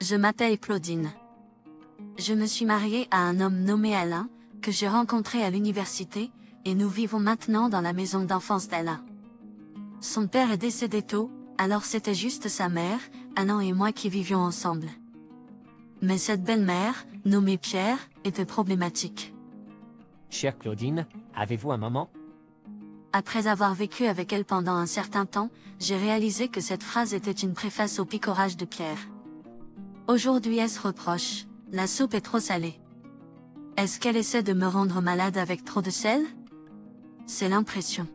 Je m'appelle Claudine. Je me suis mariée à un homme nommé Alain, que j'ai rencontré à l'université, et nous vivons maintenant dans la maison d'enfance d'Alain. Son père est décédé tôt, alors c'était juste sa mère, Alain et moi qui vivions ensemble. Mais cette belle-mère, nommée Pierre, était problématique. Chère Claudine, avez-vous un moment? Après avoir vécu avec elle pendant un certain temps, j'ai réalisé que cette phrase était une préface au picorage de Pierre. Aujourd'hui elle se reproche, la soupe est trop salée. Est-ce qu'elle essaie de me rendre malade avec trop de sel? C'est l'impression.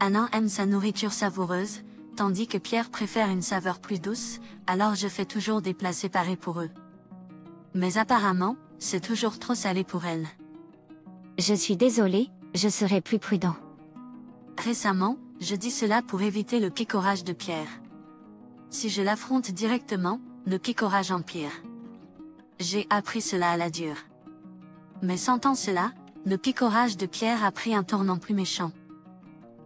Alain aime sa nourriture savoureuse, tandis que Pierre préfère une saveur plus douce, alors je fais toujours des plats séparés pour eux. Mais apparemment, c'est toujours trop salé pour elle. Je suis désolée, je serai plus prudent. Récemment, je dis cela pour éviter le picorage de Pierre. Si je l'affronte directement, le picorage empire. J'ai appris cela à la dure. Mais sentant cela, le picorage de Pierre a pris un tournant plus méchant.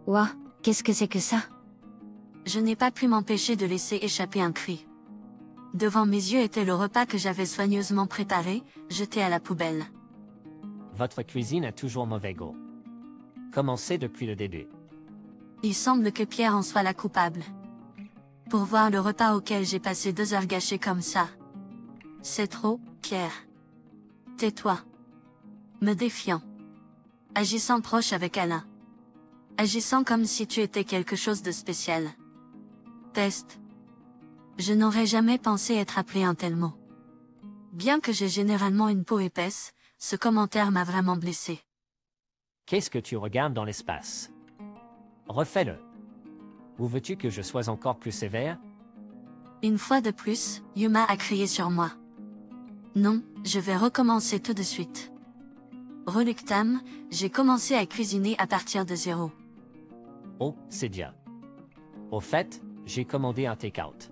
Ouah, qu'est-ce que c'est que ça? Je n'ai pas pu m'empêcher de laisser échapper un cri. Devant mes yeux était le repas que j'avais soigneusement préparé, jeté à la poubelle. Votre cuisine a toujours mauvais goût. Commencez depuis le début. Il semble que Pierre en soit la coupable. Pour voir le repas auquel j'ai passé 2 heures gâché comme ça. C'est trop, Pierre. Tais-toi. Me défiant. Agissant proche avec Alain. Agissant comme si tu étais quelque chose de spécial. Test. Je n'aurais jamais pensé être appelé un tel mot. Bien que j'ai généralement une peau épaisse, ce commentaire m'a vraiment blessé. Qu'est-ce que tu regardes dans l'espace? Refais-le. Où veux-tu que je sois encore plus sévère? Une fois de plus, Yuma a crié sur moi. Non, je vais recommencer tout de suite. Reluctam, j'ai commencé à cuisiner à partir de 0. Oh, c'est bien. Au fait, j'ai commandé un take-out.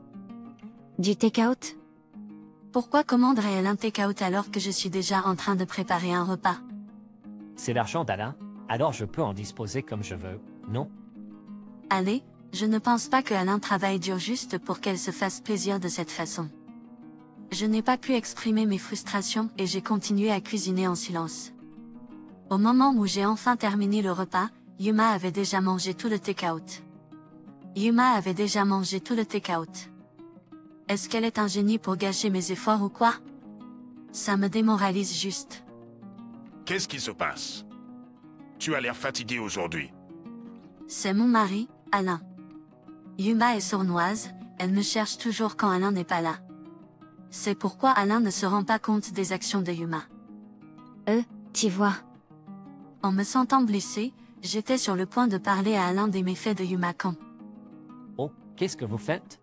Du take-out? Pourquoi commanderait-elle un take-out alors que je suis déjà en train de préparer un repas? C'est l'argent d'Alain, alors je peux en disposer comme je veux, non? Allez, je ne pense pas que Alain travaille dur juste pour qu'elle se fasse plaisir de cette façon. Je n'ai pas pu exprimer mes frustrations et j'ai continué à cuisiner en silence. Au moment où j'ai enfin terminé le repas, Yuma avait déjà mangé tout le take-out. Yuma avait déjà mangé tout le take-out. Est-ce qu'elle est un génie pour gâcher mes efforts ou quoi? Ça me démoralise juste. Qu'est-ce qui se passe? Tu as l'air fatigué aujourd'hui. C'est mon mari, Alain. Yuma est sournoise, elle me cherche toujours quand Alain n'est pas là. C'est pourquoi Alain ne se rend pas compte des actions de Yuma. Tu vois. En me sentant blessée, j'étais sur le point de parler à Alain des méfaits de Yuma quand Oh, qu'est-ce que vous faites?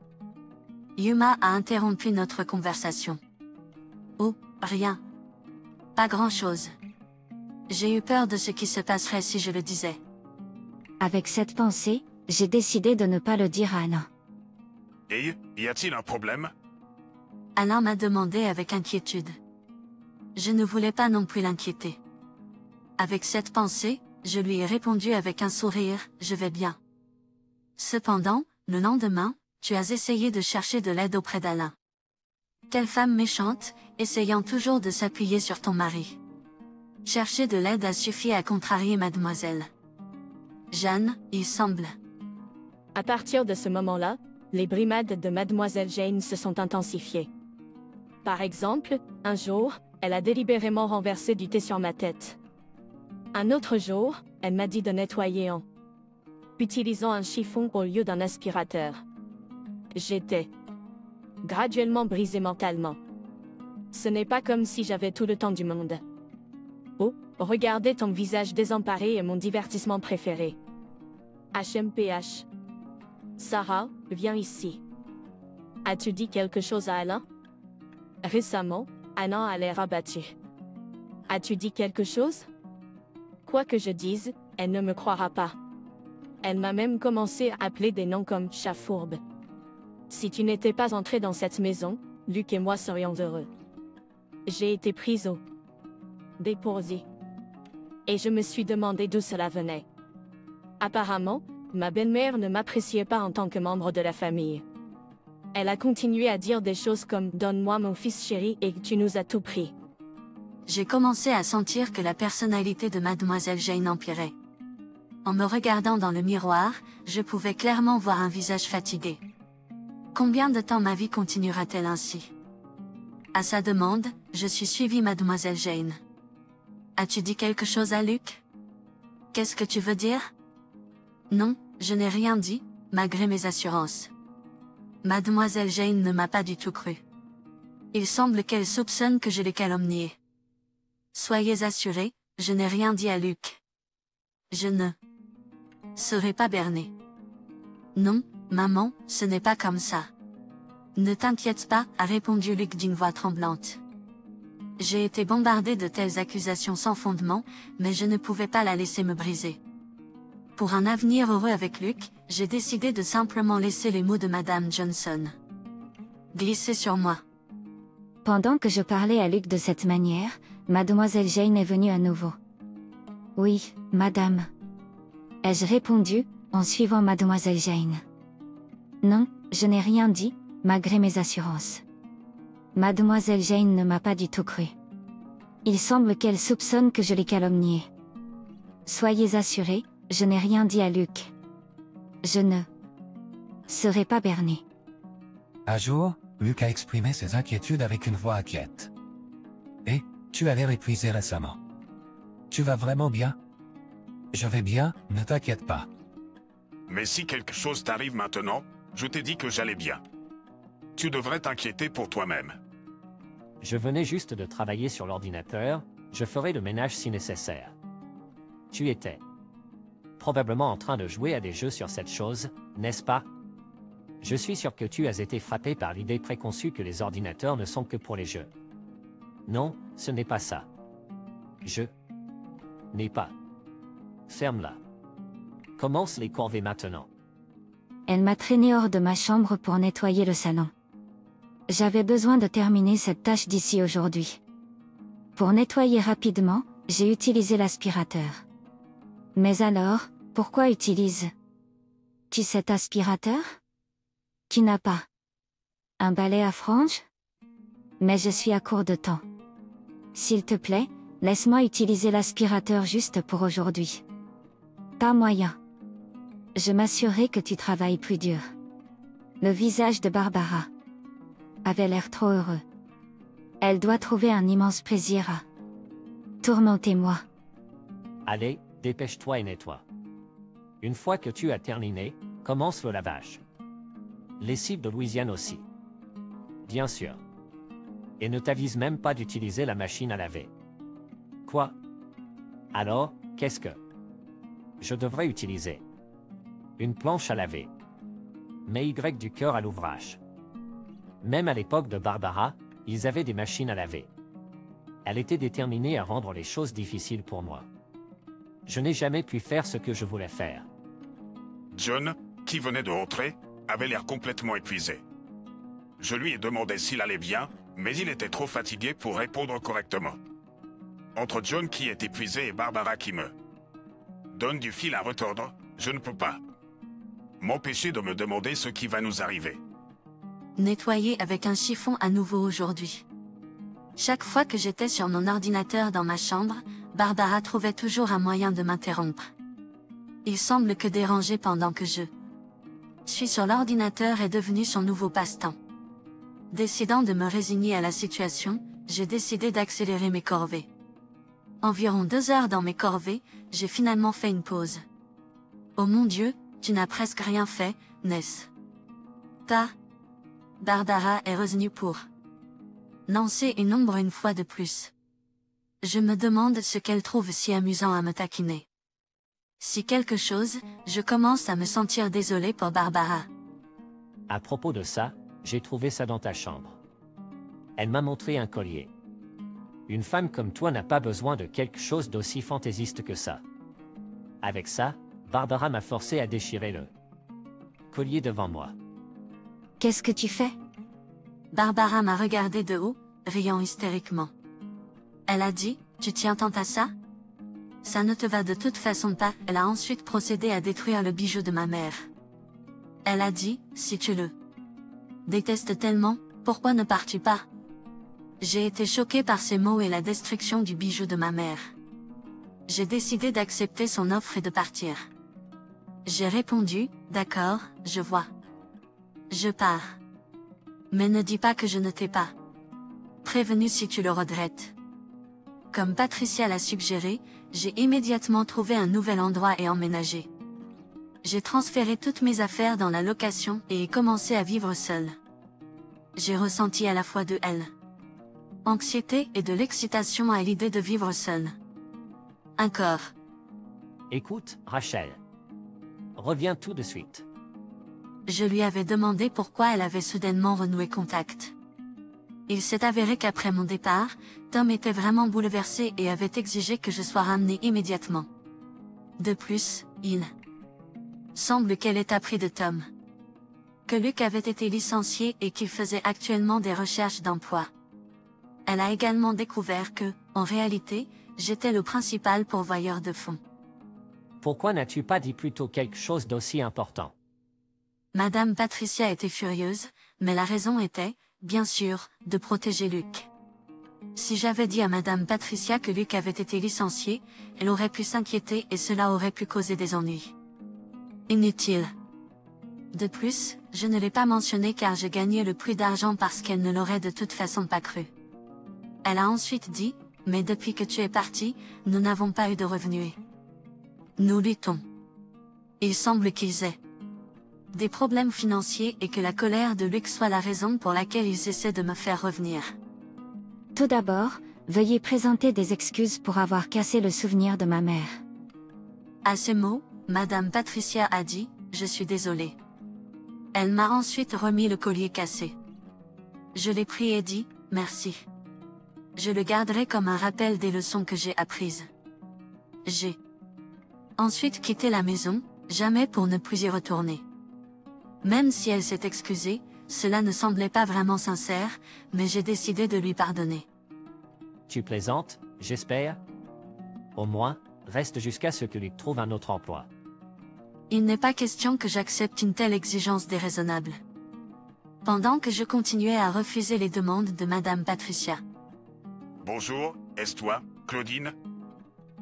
Yuma a interrompu notre conversation. Oh, rien. Pas grand-chose. J'ai eu peur de ce qui se passerait si je le disais. Avec cette pensée, j'ai décidé de ne pas le dire à Alain. Et y a-t-il un problème? Alain m'a demandé avec inquiétude. Je ne voulais pas non plus l'inquiéter. Avec cette pensée, je lui ai répondu avec un sourire, je vais bien. Cependant, le lendemain, tu as essayé de chercher de l'aide auprès d'Alain. Quelle femme méchante, essayant toujours de s'appuyer sur ton mari. Chercher de l'aide a suffi à contrarier mademoiselle. Jeanne, il semble. À partir de ce moment-là, les brimades de mademoiselle Jane se sont intensifiées. Par exemple, un jour, elle a délibérément renversé du thé sur ma tête. Un autre jour, elle m'a dit de nettoyer en utilisant un chiffon au lieu d'un aspirateur. J'étais graduellement brisée mentalement. Ce n'est pas comme si j'avais tout le temps du monde. Oh, regardez ton visage désemparé est mon divertissement préféré. HMPH. Sarah, viens ici. As-tu dit quelque chose à Alain? Récemment, Alain a l'air abattu. As-tu dit quelque chose? Quoi que je dise, elle ne me croira pas. Elle m'a même commencé à appeler des noms comme chat fourbe. Si tu n'étais pas entré dans cette maison, Luc et moi serions heureux. J'ai été prise au dépourvu. Et je me suis demandé d'où cela venait. Apparemment, ma belle-mère ne m'appréciait pas en tant que membre de la famille. Elle a continué à dire des choses comme « Donne-moi mon fils chéri et tu nous as tout pris ». J'ai commencé à sentir que la personnalité de Mademoiselle Jane empirait. En me regardant dans le miroir, je pouvais clairement voir un visage fatigué. Combien de temps ma vie continuera-t-elle ainsi? À sa demande, je suis suivi Mademoiselle Jane. As-tu dit quelque chose à Luc? Qu'est-ce que tu veux dire? Non, je n'ai rien dit, malgré mes assurances. Mademoiselle Jane ne m'a pas du tout cru. Il semble qu'elle soupçonne que je l'ai calomnié. Soyez assurés, je n'ai rien dit à Luc. Je ne serai pas berné. Non, maman, ce n'est pas comme ça. Ne t'inquiète pas, a répondu Luc d'une voix tremblante. J'ai été bombardé de telles accusations sans fondement, mais je ne pouvais pas la laisser me briser. Pour un avenir heureux avec Luc, j'ai décidé de simplement laisser les mots de Madame Johnson glisser sur moi. Pendant que je parlais à Luc de cette manière, Mademoiselle Jane est venue à nouveau. Oui, madame. Ai-je répondu, en suivant Mademoiselle Jane. Non, je n'ai rien dit, malgré mes assurances. Mademoiselle Jane ne m'a pas du tout cru. Il semble qu'elle soupçonne que je l'ai calomnié. Soyez assurés, je n'ai rien dit à Luc. Je ne serai pas berné. Un jour, Luc a exprimé ses inquiétudes avec une voix inquiète. Et, tu as l'air épuisé récemment. Tu vas vraiment bien? Je vais bien, ne t'inquiète pas. Mais si quelque chose t'arrive maintenant, je t'ai dit que j'allais bien. Tu devrais t'inquiéter pour toi-même. Je venais juste de travailler sur l'ordinateur, je ferai le ménage si nécessaire. Tu étais probablement en train de jouer à des jeux sur cette chose, n'est-ce pas? Je suis sûr que tu as été frappé par l'idée préconçue que les ordinateurs ne sont que pour les jeux. Non, ce n'est pas ça. Je n'ai pas. Ferme-la. Commence les corvées maintenant. Elle m'a traîné hors de ma chambre pour nettoyer le salon. J'avais besoin de terminer cette tâche d'ici aujourd'hui. Pour nettoyer rapidement, j'ai utilisé l'aspirateur. Mais alors, pourquoi utilises-tu cet aspirateur? Tu n'as pas un balai à franges? Mais je suis à court de temps. S'il te plaît, laisse-moi utiliser l'aspirateur juste pour aujourd'hui. Pas moyen. Je m'assurerai que tu travailles plus dur. Le visage de Barbara avait l'air trop heureux. Elle doit trouver un immense plaisir à tourmenter moi. Allez, dépêche-toi et nettoie. Une fois que tu as terminé, commence le lavage. Lessive de Louisiane aussi. Bien sûr. Et ne t'avise même pas d'utiliser la machine à laver. Quoi? Alors, qu'est-ce que je devrais utiliser? Une planche à laver. Mais Y du cœur à l'ouvrage. Même à l'époque de Barbara, ils avaient des machines à laver. Elle était déterminée à rendre les choses difficiles pour moi. Je n'ai jamais pu faire ce que je voulais faire. John, qui venait de rentrer, avait l'air complètement épuisé. Je lui ai demandé s'il allait bien, mais il était trop fatigué pour répondre correctement. Entre John qui est épuisé et Barbara qui me donne du fil à retordre, je ne peux pas m'empêcher de me demander ce qui va nous arriver. Nettoyer avec un chiffon à nouveau aujourd'hui. Chaque fois que j'étais sur mon ordinateur dans ma chambre, Barbara trouvait toujours un moyen de m'interrompre. Il semble que déranger pendant que je suis sur l'ordinateur est devenu son nouveau passe-temps. Décidant de me résigner à la situation, j'ai décidé d'accélérer mes corvées. Environ 2 heures dans mes corvées, j'ai finalement fait une pause. Oh mon Dieu, tu n'as presque rien fait, n'est-ce pas? Barbara est revenue pour lancer une ombre une fois de plus. Je me demande ce qu'elle trouve si amusant à me taquiner. Si quelque chose, je commence à me sentir désolée pour Barbara. À propos de ça, j'ai trouvé ça dans ta chambre. Elle m'a montré un collier. Une femme comme toi n'a pas besoin de quelque chose d'aussi fantaisiste que ça. Avec ça, Barbara m'a forcé à déchirer le collier devant moi. Qu'est-ce que tu fais? Barbara m'a regardé de haut, riant hystériquement. Elle a dit, tu tiens tant à ça? Ça ne te va de toute façon pas. Elle a ensuite procédé à détruire le bijou de ma mère. Elle a dit, si tu le Déteste tellement, pourquoi ne pars-tu pas? J'ai été choquée par ces mots et la destruction du bijou de ma mère. J'ai décidé d'accepter son offre et de partir. J'ai répondu, d'accord, je vois. Je pars. Mais ne dis pas que je ne t'ai pas prévenu si tu le regrettes. Comme Patricia l'a suggéré, j'ai immédiatement trouvé un nouvel endroit et emménagé. J'ai transféré toutes mes affaires dans la location et ai commencé à vivre seule. J'ai ressenti à la fois de l'anxiété et de l'excitation à l'idée de vivre seule. Encore. Écoute, Rachel. Reviens tout de suite. Je lui avais demandé pourquoi elle avait soudainement renoué contact. Il s'est avéré qu'après mon départ, Tom était vraiment bouleversé et avait exigé que je sois ramenée immédiatement. De plus, il semble qu'elle ait appris de Tom que Luc avait été licencié et qu'il faisait actuellement des recherches d'emploi. Elle a également découvert que, en réalité, j'étais le principal pourvoyeur de fonds. Pourquoi n'as-tu pas dit plutôt quelque chose d'aussi important? Madame Patricia était furieuse, mais la raison était, bien sûr, de protéger Luc. Si j'avais dit à Madame Patricia que Luc avait été licencié, elle aurait pu s'inquiéter et cela aurait pu causer des ennuis. Inutile. De plus, je ne l'ai pas mentionné car j'ai gagné le plus d'argent parce qu'elle ne l'aurait de toute façon pas cru. Elle a ensuite dit, mais depuis que tu es parti, nous n'avons pas eu de revenus. Nous luttons. Il semble qu'ils aient des problèmes financiers et que la colère de Luc soit la raison pour laquelle ils essaient de me faire revenir. Tout d'abord, veuillez présenter des excuses pour avoir cassé le souvenir de ma mère. À ces mots, Madame Patricia a dit, je suis désolée. Elle m'a ensuite remis le collier cassé. Je l'ai pris et dit, merci. Je le garderai comme un rappel des leçons que j'ai apprises. J'ai ensuite quitté la maison, jamais pour ne plus y retourner. Même si elle s'est excusée, cela ne semblait pas vraiment sincère, mais j'ai décidé de lui pardonner. Tu plaisantes, j'espère? Au moins, reste jusqu'à ce que Luc trouve un autre emploi. Il n'est pas question que j'accepte une telle exigence déraisonnable. Pendant que je continuais à refuser les demandes de Madame Patricia. Bonjour, est-ce toi, Claudine?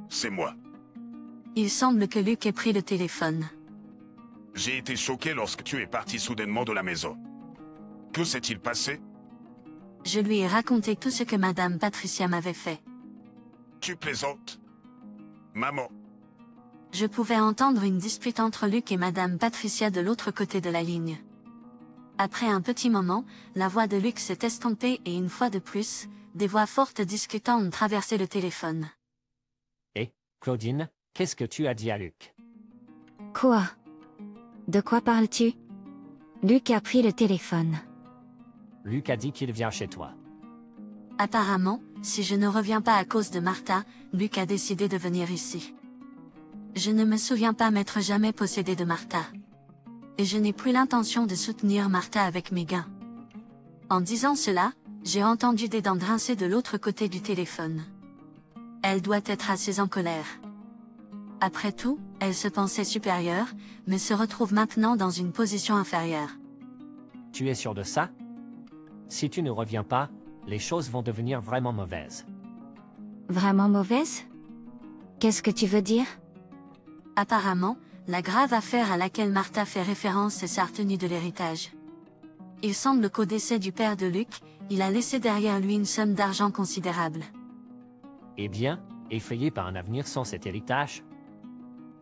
C'est moi. Il semble que Luc ait pris le téléphone. J'ai été choqué lorsque tu es parti soudainement de la maison. Que s'est-il passé? Je lui ai raconté tout ce que Madame Patricia m'avait fait. Tu plaisantes? Maman. Je pouvais entendre une dispute entre Luc et Madame Patricia de l'autre côté de la ligne. Après un petit moment, la voix de Luc s'est estompée et une fois de plus, des voix fortes discutant ont traversé le téléphone. Et, Claudine, qu'est-ce que tu as dit à Luc? Quoi? De quoi parles-tu? Luc a pris le téléphone. Luc a dit qu'il vient chez toi. Apparemment, si je ne reviens pas à cause de Martha, Luc a décidé de venir ici. Je ne me souviens pas m'être jamais possédé de Martha. Et je n'ai plus l'intention de soutenir Martha avec mes gains. En disant cela, j'ai entendu des dents grincer de l'autre côté du téléphone. Elle doit être assez en colère. Après tout, elle se pensait supérieure, mais se retrouve maintenant dans une position inférieure. Tu es sûr de ça? Si tu ne reviens pas, les choses vont devenir vraiment mauvaises. Vraiment mauvaise? Qu'est-ce que tu veux dire? Apparemment, la grave affaire à laquelle Martha fait référence est sa retenue de l'héritage. Il semble qu'au décès du père de Luc, il a laissé derrière lui une somme d'argent considérable. Eh bien, effrayé par un avenir sans cet héritage?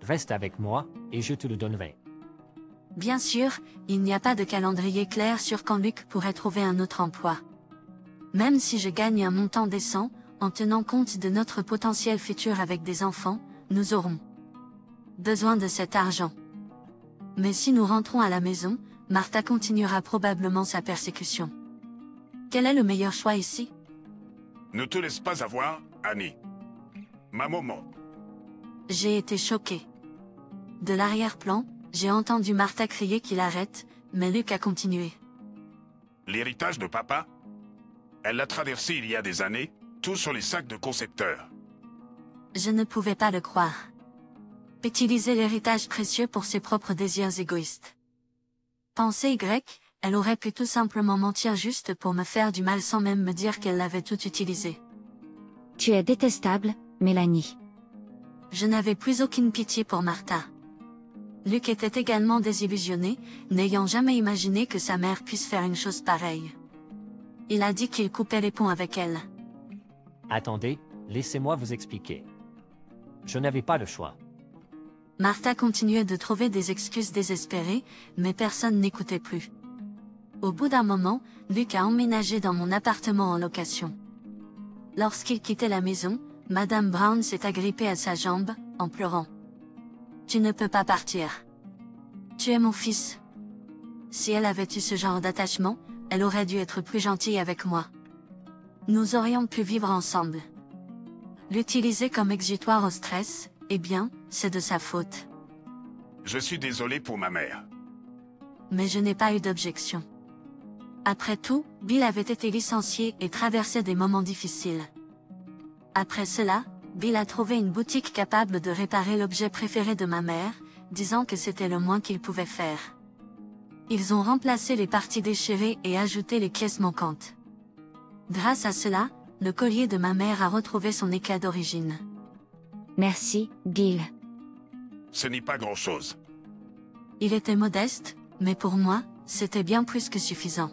Reste avec moi, et je te le donnerai. Bien sûr, il n'y a pas de calendrier clair sur quand Luc pourrait trouver un autre emploi. Même si je gagne un montant décent, en tenant compte de notre potentiel futur avec des enfants, nous aurons besoin de cet argent. Mais si nous rentrons à la maison, Martha continuera probablement sa persécution. Quel est le meilleur choix ici? Ne te laisse pas avoir, Annie. Ma maman. J'ai été choquée. De l'arrière-plan, j'ai entendu Martha crier qu'il arrête, mais Luc a continué. L'héritage de papa? Elle l'a traversé il y a des années, tout sur les sacs de concepteurs. Je ne pouvais pas le croire. Utiliser l'héritage précieux pour ses propres désirs égoïstes. Pensée Y, Elle aurait pu tout simplement mentir juste pour me faire du mal sans même me dire qu'elle l'avait tout utilisé. Tu es détestable, Mélanie. Je n'avais plus aucune pitié pour Martha. Luc était également désillusionné, n'ayant jamais imaginé que sa mère puisse faire une chose pareille. Il a dit qu'il coupait les ponts avec elle. Attendez, laissez-moi vous expliquer. Je n'avais pas le choix. Martha continuait de trouver des excuses désespérées, mais personne n'écoutait plus. Au bout d'un moment, Luc a emménagé dans mon appartement en location. Lorsqu'il quittait la maison, Madame Brown s'est agrippée à sa jambe, en pleurant. « Tu ne peux pas partir. Tu es mon fils. » Si elle avait eu ce genre d'attachement, elle aurait dû être plus gentille avec moi. Nous aurions pu vivre ensemble. L'utiliser comme exutoire au stress, eh bien, c'est de sa faute. Je suis désolé pour ma mère. Mais je n'ai pas eu d'objection. Après tout, Bill avait été licencié et traversait des moments difficiles. Après cela, Bill a trouvé une boutique capable de réparer l'objet préféré de ma mère, disant que c'était le moins qu'il pouvait faire. Ils ont remplacé les parties déchirées et ajouté les pièces manquantes. Grâce à cela, le collier de ma mère a retrouvé son éclat d'origine. Merci, Bill. Ce n'est pas grand-chose. Il était modeste, mais pour moi, c'était bien plus que suffisant.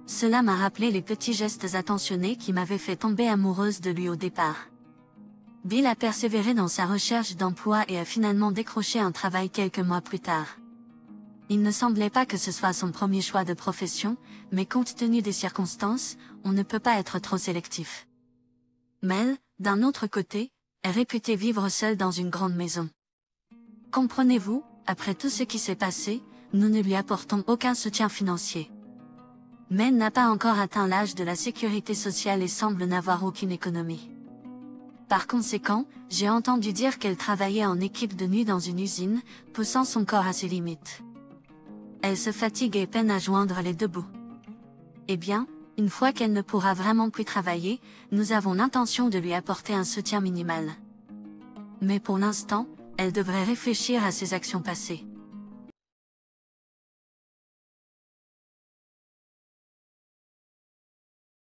Cela m'a rappelé les petits gestes attentionnés qui m'avaient fait tomber amoureuse de lui au départ. Bill a persévéré dans sa recherche d'emploi et a finalement décroché un travail quelques mois plus tard. Il ne semblait pas que ce soit son premier choix de profession, mais compte tenu des circonstances, on ne peut pas être trop sélectif. Mel, d'un autre côté, est réputée vivre seule dans une grande maison. Comprenez-vous, après tout ce qui s'est passé, nous ne lui apportons aucun soutien financier. Mel n'a pas encore atteint l'âge de la sécurité sociale et semble n'avoir aucune économie. Par conséquent, j'ai entendu dire qu'elle travaillait en équipe de nuit dans une usine, poussant son corps à ses limites. Elle se fatigue et peine à joindre les deux bouts. Eh bien, une fois qu'elle ne pourra vraiment plus travailler, nous avons l'intention de lui apporter un soutien minimal. Mais pour l'instant, elle devrait réfléchir à ses actions passées.